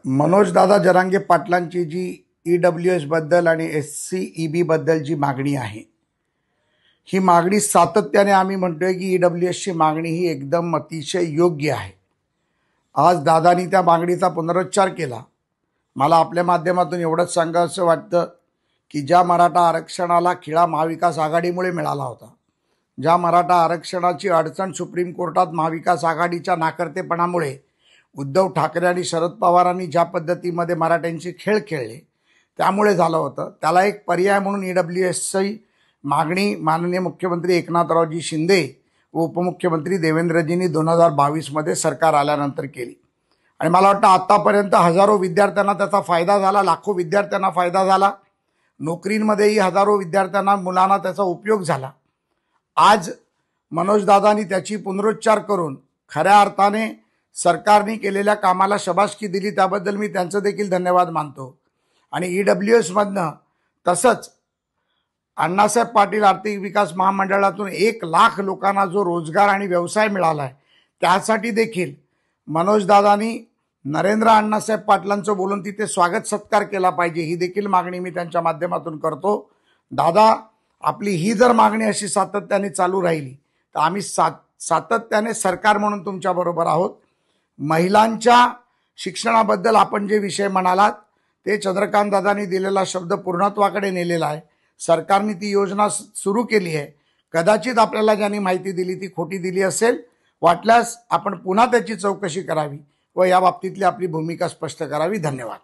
मनोजदादा जरांगे पाटलांची जी EWS बद्दल आणि SCEB बद्दल जी मागणी आहे, ही मागणी सातत्याने आम्ही म्हणतोय की EWS ची मागणी ही एकदम अतिशय योग्य आहे। आज दादानी त्या मागणीचा पुनरुच्चार केला। मला आपल्या माध्यमातून एवढंच सांगावंसं वाटतं की ज्या मराठा आरक्षणाला खिळा महाविकास आघाडीमुळे मिळाला होता, ज्या मराठा आरक्षणाची अडचण सुप्रीम कोर्टात महाविकास आघाडीच्या नाकर्तेपणामुळे उद्धव ठाकरे आणि शरद पवारांनी ज्या पद्धतीमध्ये मराठ्यांची खेळ खेळले त्यामुळे झालं होतं, त्याला एक पर्याय म्हणून EWSची मागणी माननीय मुख्यमंत्री एकनाथरावजी शिंदे व उपमुख्यमंत्री देवेंद्रजींनी 2022 मध्ये सरकार आल्यानंतर केली। आणि मला वाटतं आतापर्यंत हजारो विद्यार्थ्यांना त्याचा फायदा झाला, लाखो विद्यार्थ्यांना फायदा झाला, नोकरींमध्येही हजारो विद्यार्थ्यांना मुलांना त्याचा उपयोग झाला। आज मनोजदादांनी त्याची पुनरुच्चार करून खऱ्या अर्थाने सरकारने केलेल्या कामाला शाबासकी दिली, त्याबद्दल मी त्यांचं देखील धन्यवाद मानतो। आणि EWS मधनं तसंच अण्णासाहेब पाटील आर्थिक विकास महामंडळातून 1 लाख लोकांना जो रोजगार आणि व्यवसाय मिळाला आहे, त्यासाठी देखील मनोजदादांनी नरेंद्र अण्णासाहेब पाटलांचं बोलून तिथे स्वागत सत्कार केला पाहिजे, ही देखील मागणी मी त्यांच्या माध्यमातून करतो। दादा, आपली ही जर मागणी अशी सातत्याने चालू राहिली तर आम्ही सातत्याने सरकार म्हणून तुमच्या बरोबर आहोत। महिलांच्या शिक्षणाबद्दल आपण जे विषय म्हणालात ते चंद्रकांत दादांनी दिलेला शब्द पूर्णत्वाकडे नेलेला आहे। सरकारने ती योजना सुरू केली आहे। कदाचित आपल्याला ज्यांनी माहिती दिली ती खोटी दिली असेल, वाटल्यास आपण पुन्हा त्याची चौकशी करावी व या बाबतीतली आपली भूमिका स्पष्ट करावी। धन्यवाद।